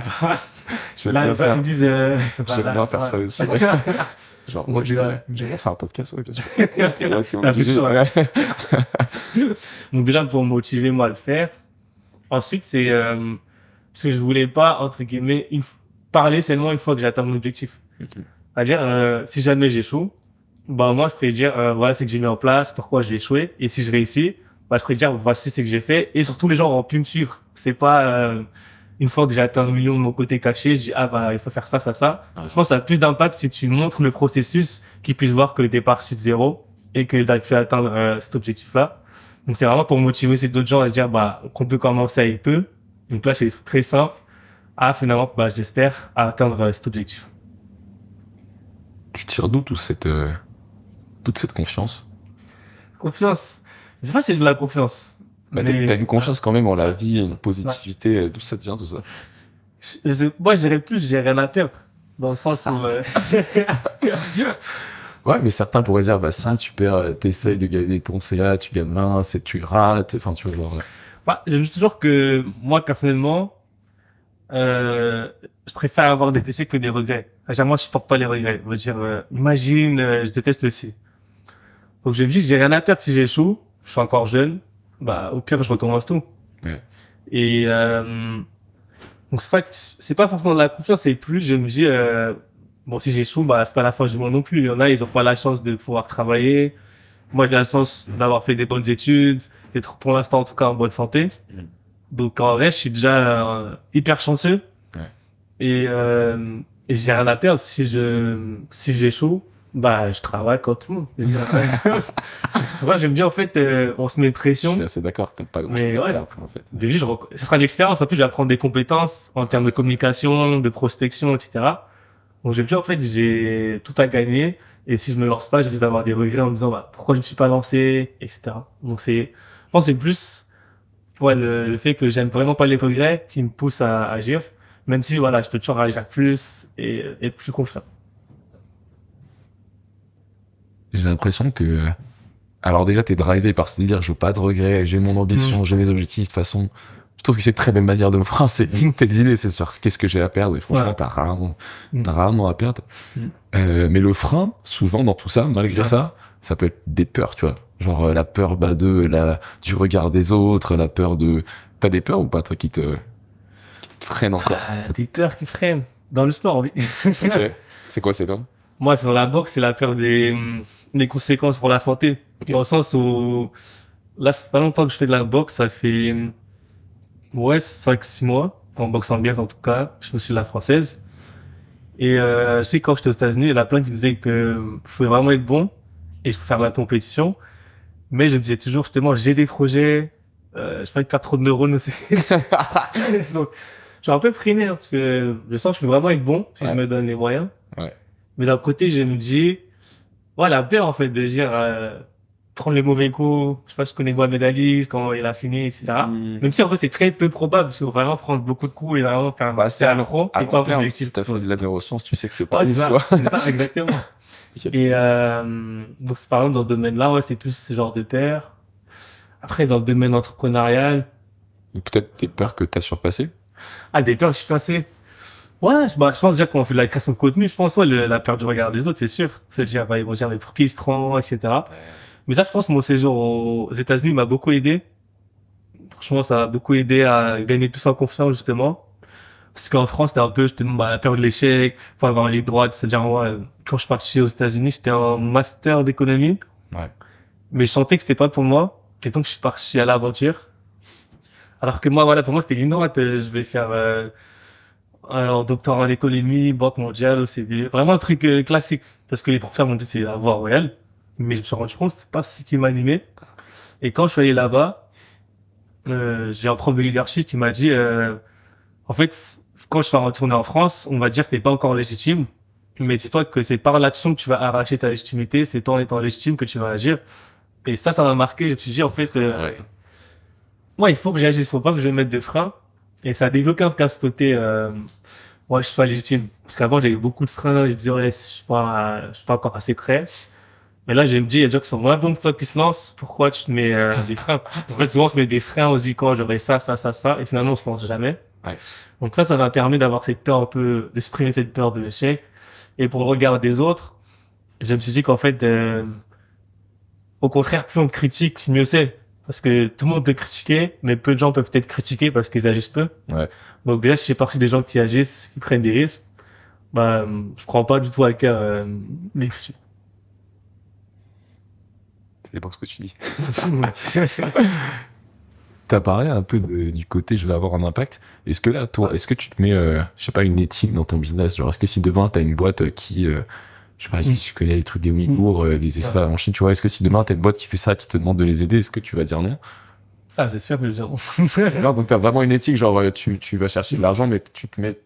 ils me disent, j'aime bien faire ça aussi. Genre, moi, j'ai lancé un podcast, bien sûr. Donc déjà, pour me motiver, moi, à le faire. Ensuite, c'est, parce que je voulais pas, entre guillemets, parler seulement une fois que j'atteins mon objectif. C'est-à-dire, si jamais j'échoue, moi, je pourrais dire, voilà, c'est que j'ai mis en place, pourquoi j'ai échoué, et si je réussis, je pourrais dire, voici ce que j'ai fait, et surtout, les gens auront pu me suivre. C'est pas, une fois que j'ai atteint 1 million de mon côté caché, je dis, il faut faire ça, ça, ça. Je pense que ça a plus d'impact si tu montres le processus, qu'ils puissent voir que t'es parti de zéro, et que t'as pu atteindre cet objectif-là. Donc, c'est vraiment pour motiver ces d'autres gens à se dire, qu'on peut commencer avec peu. Donc là, je fais des trucs très simples, finalement, j'espère, atteindre cet objectif. Tu tires d'où toute cette confiance? Confiance. Je sais pas si c'est de la confiance. T'as une confiance quand même en la vie, une positivité, d'où ça devient tout ça? Moi, je dirais plus, j'ai rien à perdre. Dans le sens où, Ouais, mais certains pourraient dire, si tu perds, t'essayes de gagner ton CA, tu gagnes 20, tu rates, tu vois, genre. Je dis toujours que, moi, personnellement, Je préfère avoir des échecs que des regrets. Généralement, je supporte pas les regrets. On va dire, imagine, je déteste le si. Donc, je me dis que j'ai rien à perdre si j'échoue. Je suis encore jeune. Bah, au pire, je recommence tout. Ouais. Et, donc, c'est pas forcément de la confiance, c'est plus, je me dis, bon, si j'échoue, bah, c'est pas la fin du monde non plus. Il y en a, ils ont pas la chance de pouvoir travailler. Moi, j'ai la chance d'avoir fait des bonnes études, d'être pour l'instant, en tout cas, en bonne santé. Donc, en vrai, je suis déjà hyper chanceux. Ouais. Et j'ai rien à perdre. Si j'échoue, bah, je travaille comme tout le monde. Moi, j'aime bien, en fait, on se met de Je pression. suis assez d'accord, t'as pas grand Mais chose à ouais. perdre, en fait. Je dis, ça sera une expérience. En plus, je vais apprendre des compétences en termes de communication, de prospection, etc. Donc, j'aime bien, en fait, j'ai tout à gagner. Et si je me lance pas, je risque d'avoir des regrets en me disant, bah, pourquoi je me suis pas lancé, etc. Donc, je pense que c'est plus, ouais, le fait que j'aime vraiment pas les regrets qui me pousse à agir. Même si, voilà, je peux toujours agir plus et être plus confiant. J'ai l'impression que, alors déjà, t'es drivé par se dire, je veux pas de regrets, j'ai mon ambition, j'ai mes objectifs. De toute façon, je trouve que c'est une très belle manière de le voir. C'est tes idées, c'est sur qu'est-ce que j'ai à perdre. Et franchement, Ouais. t'as rarement à perdre. Mais le frein, souvent dans tout ça, malgré ça peut être des peurs, tu vois. Genre la peur du regard des autres, la peur de. T'as des peurs ou pas, toi, qui te freinent encore? Des peurs qui freinent. Dans le sport, oui. Ok. C'est quoi ces peurs? Moi, c'est dans la boxe, c'est la peur des conséquences pour la santé. Ok. Dans le sens où, là, c'est pas longtemps que je fais de la boxe, ça fait, ouais, 5-6 mois. En boxe anglaise, en tout cas. Je me suis de la française. Et, je sais que quand j'étais aux États-Unis, il y en a plein qui me disaient que je pouvais vraiment être bon et je peux faire la compétition. Mais je me disais toujours, justement, j'ai des projets, je peux pas faire trop de neurones aussi. Donc, je suis un peu freiné, hein, parce que je sens que je peux vraiment être bon si je me donne les moyens. Ouais. Mais d'un côté, je me dis, ouais, la peur, en fait, de dire, prendre les mauvais coups. Je sais pas si tu connais Mohamed Ali, quand il a fini, etc. Même si, en fait, c'est très peu probable, parce qu'il faut vraiment prendre beaucoup de coups et vraiment faire un c'est à l'euro. À Et pas long terme, objectif. si t'as fait de la neuroscience, tu sais que c'est pas Ouais, c'est ouf, ça. quoi. C'est ça, exactement. Et, donc, par exemple, dans ce domaine-là, ouais, c'est plus ce genre de peur. Après, dans le domaine entrepreneurial, Peut-être des peurs que t'as surpassées. des peurs, je suis passé. Ouais, je pense déjà qu'on fait de la création de contenu, je pense, ouais, la peur du regard des autres, c'est sûr. C'est dire, bah, ils vont dire, mais pour qui il se prend, etc. Mais ça, je pense, mon séjour aux États-Unis m'a beaucoup aidé. Franchement, ça m'a beaucoup aidé à gagner plus en confiance, justement. Parce qu'en France, c'était un peu, justement, bah, la peur de l'échec, faut avoir les droits, c'est-à-dire, moi, quand je suis parti aux États-Unis, j'étais en master d'économie. Ouais. Mais je sentais que c'était pas pour moi. Et donc, je suis parti à l'aventure. Alors que moi, voilà, pour moi, c'était ligne droite. Je vais faire, un doctorat en économie, banque mondiale, OCDE. Vraiment un truc classique. Parce que les professeurs m'ont dit c'est la voie royale. Mais je me suis rendu compte que c'est pas ce qui m'animait. Et quand je suis allé là-bas, j'ai un prof de leadership qui m'a dit, en fait, quand je vais retourner en France, on va dire que t'es pas encore légitime. Mais dis-toi que c'est par l'action que tu vas arracher ta légitimité. C'est toi en étant légitime que tu vas agir. Et ça m'a marqué. Je me suis dit, en fait, moi, il faut que j'agisse. Faut pas que je mette de frein. Et ça a débloqué un peu ce côté, ouais, je suis pas légitime. Parce qu'avant, j'avais beaucoup de freins. Je me disais, ouais, je suis pas encore assez prêt. Mais là, je me dis, il y a des gens qui sont moins bons que toi qui se lancent. Pourquoi tu te mets des freins? En fait, souvent, on se met des freins, on se dit, quand j'aurai ça. Et finalement, on se lance jamais. Ouais. Donc ça m'a permis d'avoir cette peur un peu, de supprimer cette peur de l'échec. Et pour le regard des autres, je me suis dit qu'en fait, au contraire, plus on critique, mieux c'est. Parce que tout le monde peut critiquer, mais peu de gens peuvent être critiqués parce qu'ils agissent peu. Ouais. Donc déjà, si j'ai partie des gens qui agissent, qui prennent des risques, bah, je prends pas du tout à cœur les critiques. C'est bon ce que tu dis. T'as parlé un peu du côté je vais avoir un impact. Est-ce que là, toi, est-ce que tu te mets, je sais pas, une éthique dans ton business? Genre, est-ce que si demain t'as une boîte qui, je sais pas, si tu connais les trucs des Ouïghours, des esclaves en Chine, tu vois, est-ce que si demain t'as une boîte qui fait ça, qui te demande de les aider, est-ce que tu vas dire non? Ah, c'est sûr que je vais dire non. Non, donc t'as vraiment une éthique, genre, tu vas chercher de l'argent, mais tu te mets,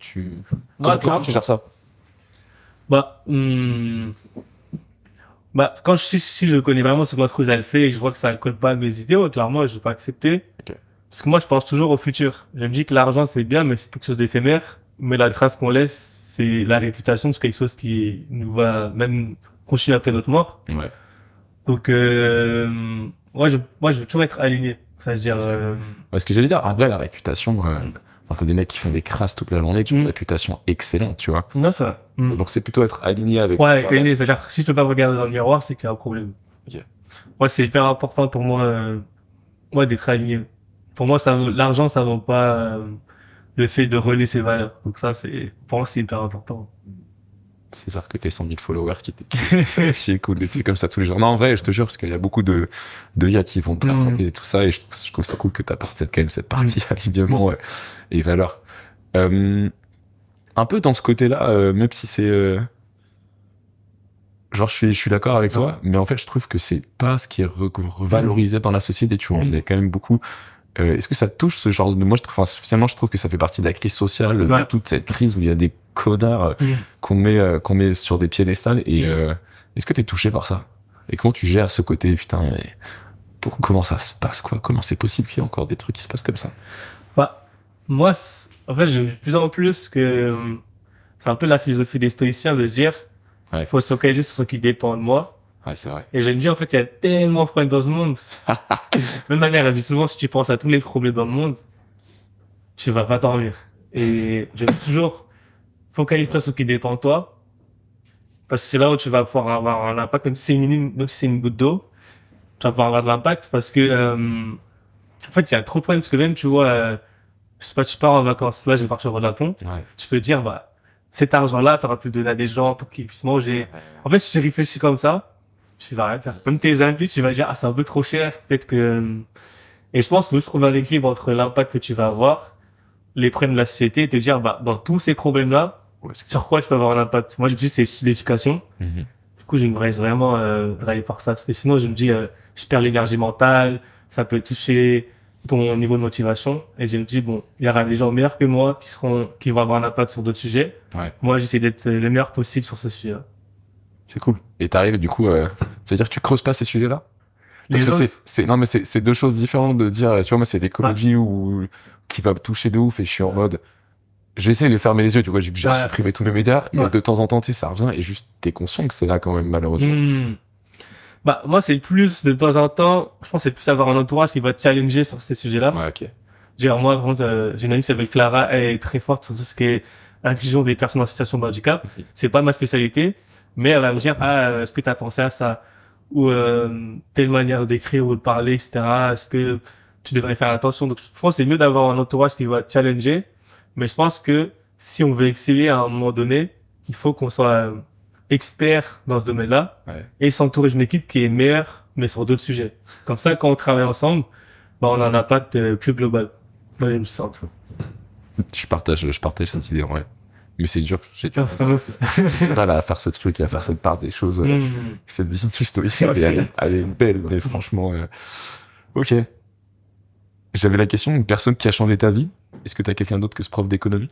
comment tu gères ça? Bah, quand si je connais vraiment ce que l'entreprise elle fait et que je vois que ça colle pas à mes idées, clairement, je vais pas accepter. Ok. Parce que moi, je pense toujours au futur. Je me dis que l'argent, c'est bien, mais c'est quelque chose d'éphémère. Mais la trace qu'on laisse, c'est la réputation, c'est quelque chose qui nous va même continuer après notre mort. Ouais. Donc, moi, je veux toujours être aligné. C'est-à-dire, Ce que j'allais dire, après, la réputation, Enfin, des mecs qui font des crasses toute la journée, qui ont une réputation excellente, tu vois. Non, ça. Donc, c'est plutôt être aligné avec... Ouais, avec aligné. C'est-à-dire, si je peux pas me regarder dans le miroir, c'est qu'il y a un problème. Ok. Ouais, c'est hyper important pour moi, d'être aligné. Pour moi, l'argent, ça vaut pas le fait de relier ses valeurs. Donc ça, pour moi, c'est hyper important. C'est ça que t'es 100 000 followers qui écoutent des trucs comme ça tous les jours. Non, en vrai, je te jure, parce qu'il y a beaucoup de gars qui vont te raconter et tout ça, et je trouve ça cool que t'apportes quand même cette partie alignement et valeurs. Un peu dans ce côté-là, même si c'est, genre, je suis d'accord avec toi, mais en fait, je trouve que c'est pas ce qui est revalorisé dans la société, tu vois. On est quand même beaucoup. Est-ce que ça te touche ce genre de... Moi, finalement, je trouve que ça fait partie de la crise sociale, de toute cette crise où il y a des connards qu'on met sur des piédestals. Et est-ce que t'es touché par ça? Et comment tu gères ce côté, putain, comment ça se passe, quoi? Comment c'est possible qu'il y ait encore des trucs qui se passent comme ça? Bah, moi, en fait, j'ai de plus en plus que c'est un peu la philosophie des stoïciens de se dire, il faut se focaliser sur ce qui dépend de moi. Ouais, c'est vrai. Et je me dis, en fait, il y a tellement de problèmes dans ce monde. Même ma mère, elle dit souvent, si tu penses à tous les problèmes dans le monde, tu vas pas dormir. Et je dis toujours, focalise-toi sur ce qui dépend de toi. Parce que c'est là où tu vas pouvoir avoir un impact, même si c'est même si c'est une goutte d'eau, tu vas pouvoir avoir de l'impact parce que, en fait, il y a trop de problèmes parce que même, tu vois, je sais pas, tu pars en vacances. Là, je vais partir au Japon. Ouais. Tu peux te dire, bah, cet argent-là, t'auras pu le donner à des gens pour qu'ils puissent manger. En fait, si tu réfléchis comme ça, tu vas rien faire. Même tes invités, tu vas dire, ah, c'est un peu trop cher. Peut-être que, et je pense qu'il faut trouver un équilibre entre l'impact que tu vas avoir, les problèmes de la société et te dire, bah, dans tous ces problèmes-là, sur quoi tu peux avoir un impact? Moi, je me dis, c'est l'éducation. Du coup, je me reste vraiment, drivé par ça. Parce que sinon, je me dis, je perds l'énergie mentale, ça peut toucher ton niveau de motivation. Et je me dis, bon, il y aura des gens meilleurs que moi qui vont avoir un impact sur d'autres sujets. Ouais. Moi, j'essaie d'être le meilleur possible sur ce sujet-là. C'est cool. Et t'arrives, du coup, ça veut dire que tu creuses pas ces sujets-là? Parce que non, mais c'est deux choses différentes de dire, tu vois, moi, c'est l'écologie qui va me toucher de ouf et je suis en mode, j'essaie de fermer les yeux, tu vois, j'ai supprimé tous les médias, et de temps en temps, tu sais, ça revient et juste, t'es conscient que c'est là quand même, malheureusement. Bah, moi, c'est plus de temps en temps, je pense que c'est plus avoir un entourage qui va te challenger sur ces sujets-là. Ouais, ok. Genre, moi, par contre, j'ai une amie qui s'appelle Clara, elle est très forte sur tout ce qui est inclusion des personnes en situation de handicap. C'est pas ma spécialité, mais elle va me dire, ah, est-ce que t'as pensé à ça? Ou, telle manière d'écrire ou de parler, etc. Est-ce que tu devrais faire attention? Donc, je pense que c'est mieux d'avoir un entourage qui va te challenger. Mais je pense que si on veut exceller à un moment donné, il faut qu'on soit expert dans ce domaine-là et s'entourer d'une équipe qui est meilleure, mais sur d'autres sujets. Comme ça, quand on travaille ensemble, bah, on a un impact plus global. Moi, j'aime ça. Je partage cette idée, ouais. Mais c'est dur. J'ai du mal à faire ce truc, à faire cette part des choses. Cette vision juste aussi, elle est belle, mais franchement, ok. J'avais la question, une personne qui a changé ta vie. Est-ce que t'as quelqu'un d'autre que ce prof d'économie?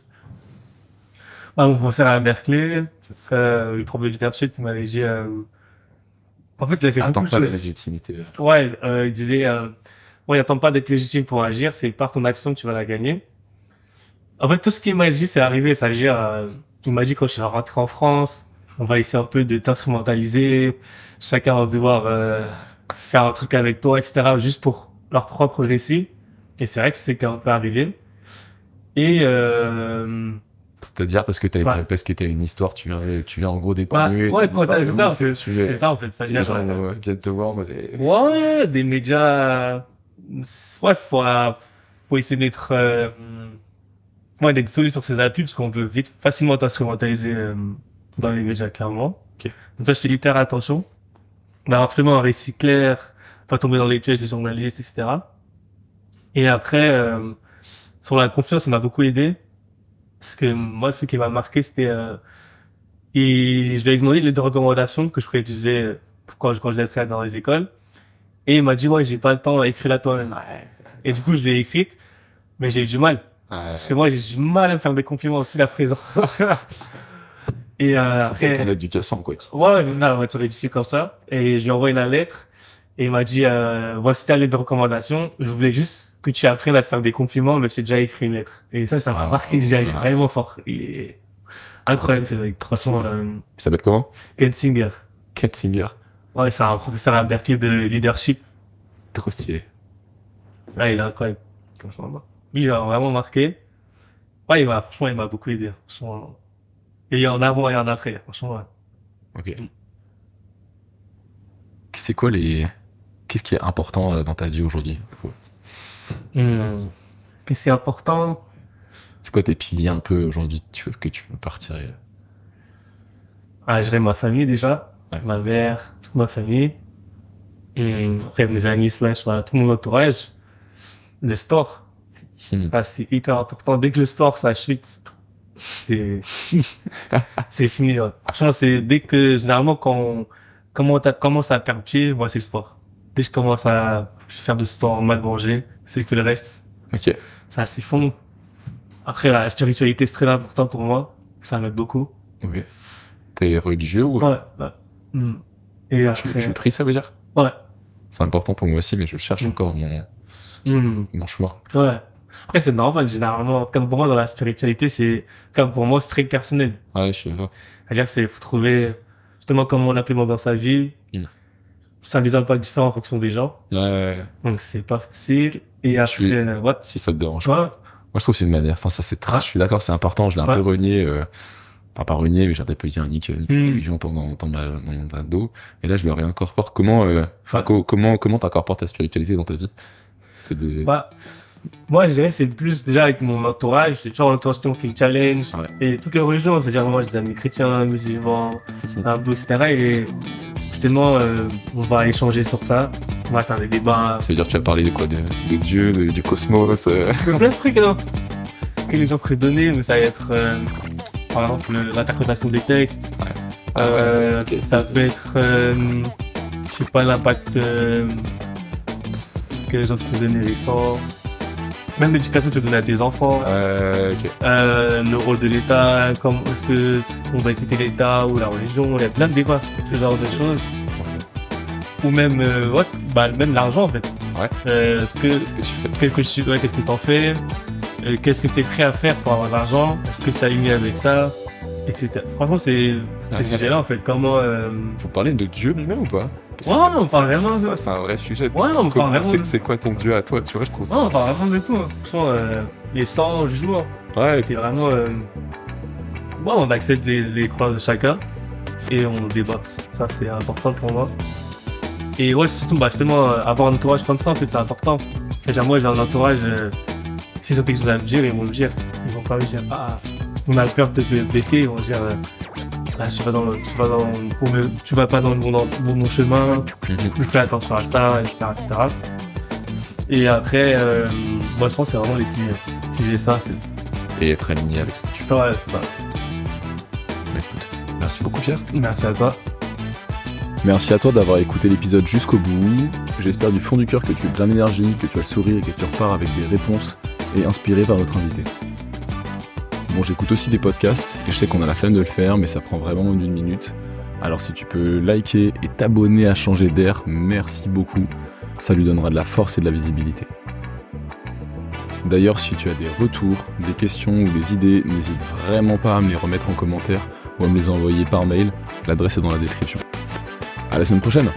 Ah, mon professeur à Berkeley, le prof de leadership qui m'avait dit, en fait, il a fait beaucoup de choses. La légitimité. Ouais, il disait, il n'attend pas d'être légitime pour agir, c'est par ton action que tu vas la gagner. En fait, tout ce qu'il m'a dit, c'est arrivé, c'est-à-dire, il m'a dit quand je suis rentré en France, on va essayer un peu de t'instrumentaliser, chacun va vouloir faire un truc avec toi, etc., juste pour leur propre récit. Et c'est vrai que c'est un peu arrivé. Et c'est-à-dire parce que t'as une histoire, tu viens en gros d'épanouir. C'est ça en fait. C'est ça en fait. Ça les gens viennent te voir. Ouais, des médias. Ouais, faut essayer d'être d'être solide sur ses appuis parce qu'on peut vite facilement t'instrumentaliser dans les médias clairement. Okay. Donc ça, je fais hyper attention. D'avoir vraiment un récit clair, pas tomber dans les pièges des journalistes, etc. Et après, sur la confiance, ça m'a beaucoup aidé. Parce que moi, ce qui m'a marqué, c'était... et je lui ai demandé les recommandations que je pourrais utiliser quand je l'ai dans les écoles. Et il m'a dit, ouais, j'ai pas le temps, écris-la toi-même. Et du coup, je l'ai écrite, mais j'ai eu du mal. Parce que moi, j'ai du mal à me faire des compliments depuis la présent. Et après... C'est ton éducation, quoi. Ouais, on va éduqué comme ça. Et je lui ai envoyé la lettre. Et il m'a dit, voici ta lettre de recommandation. Je voulais juste que tu apprennes à te faire des compliments, mais j'ai déjà écrit une lettre. Et ça m'a marqué, j'ai vraiment fort. Et incroyable, c'est avec 300, Il s'appelle comment? Kensinger. Kensinger. Ouais, c'est un professeur à Berkeley de leadership. Trop stylé. Ouais, il est incroyable. Franchement. Lui, il a vraiment marqué. Ouais, franchement, il m'a beaucoup aidé. Franchement. Et en avant et en après, franchement, ouais. Ok. C'est quoi qu'est-ce qui est important dans ta vie aujourd'hui? Qu'est-ce qui est important? C'est quoi tes piliers un peu aujourd'hui que tu veux partir Ah, je dirais ma famille déjà. Ouais. Ma mère, toute ma famille. Après, mes amis, slash, voilà, tout mon entourage. Le sport. Ah, c'est hyper important. Dès que le sport, ça chute, c'est fini, ouais. Franchement, dès que, généralement, comment commence à perdre pied, moi, c'est le sport. Dès que je commence à faire du sport, mal manger, c'est que le reste, Ok. ça s'effondre. Après, la spiritualité, c'est très important pour moi. Ça m'aide beaucoup. Ok. T'es religieux ou? Ouais. Et après, Tu pries, ça veut dire? ouais. C'est important pour moi aussi, mais je cherche encore mon chemin. Ouais. Après, c'est normal, généralement. Comme pour moi, dans la spiritualité, comme pour moi, c'est très personnel. Ouais, je suis d'accord. C'est-à-dire, faut trouver, justement, comment on l'implémente dans sa vie. Ça a des impacts différents en fonction des gens. Ouais. Donc, c'est pas facile. Et après, what? Si ça te dérange Ouais. pas. Moi, je trouve que c'est une manière. Enfin, ça, c'est très, je suis d'accord, c'est important. Je l'ai un peu renié, enfin, pas renié, mais j'ai un peu dit nique religion pendant dans ma dos. Et là, je le réincorpore. Comment t'incorpores ta spiritualité dans ta vie? Moi, je dirais, c'est plus déjà avec mon entourage. J'ai toujours l'entourage qui me challenge. Ouais. Et toutes les religions, c'est-à-dire, moi, j'ai des amis chrétiens, musulmans, hindous, etc. Et, justement, on va échanger sur ça. On va faire des débats. Ça veut dire que tu vas parler de quoi? De Dieu, du cosmos, Plein de trucs, hein. Que les gens pourraient donner, mais ça va être, par exemple, l'interprétation des textes. Ouais. Okay. Ça peut être, je sais pas, l'impact, que les gens peuvent donner récent. Même l'éducation que tu donnes à tes enfants. Ok. Le rôle de l'État, est-ce que on va écouter l'État ou la religion, il y a plein de débats, ce genre de choses. Ou même, même l'argent, en fait. Ouais. Qu'est-ce que tu fais? Qu'est-ce que t'en fais? Qu'est-ce que t'es prêt à faire pour avoir de l'argent? Est-ce que ça aligne avec ça? Etc. Franchement, c'est ce sujet-là, en fait. Comment, Faut parler de Dieu lui-même ou pas? Ouais, on parle vraiment de ça. C'est un vrai sujet. Ouais, on parle vraiment. C'est quoi ton Dieu à toi? Tu vois, je trouve ça. Ouais, on parle vraiment de tout. Franchement, il est sans jugement. Ouais. C'est vraiment, on accepte les croyances de chacun et on débat. Ça, c'est important pour moi. Et ouais, surtout, justement, avoir un entourage comme ça, en fait, c'est important. C'est-à-dire, moi, j'ai un entourage, s'ils ont quelque chose à me dire, ils vont me dire. Ils vont pas me dire, on a peur de te blesser, ils vont dire, tu vas pas dans le bon chemin, fais attention à ça, etc., etc. Et après, moi, je pense que c'est vraiment les plus, utiliser ça, et être aligné avec ce que tu fais. Ouais, c'est ça. Bah, écoute, merci beaucoup, Pierre. Merci à toi. Merci à toi d'avoir écouté l'épisode jusqu'au bout. J'espère du fond du cœur que tu es plein d'énergie, que tu as le sourire et que tu repars avec des réponses et inspiré par notre invité. Bon, j'écoute aussi des podcasts et je sais qu'on a la flemme de le faire, mais ça prend vraiment une minute. Alors si tu peux liker et t'abonner à Changer d'air, merci beaucoup. Ça lui donnera de la force et de la visibilité. D'ailleurs, si tu as des retours, des questions ou des idées, n'hésite vraiment pas à me les remettre en commentaire ou à me les envoyer par mail. L'adresse est dans la description. À la semaine prochaine!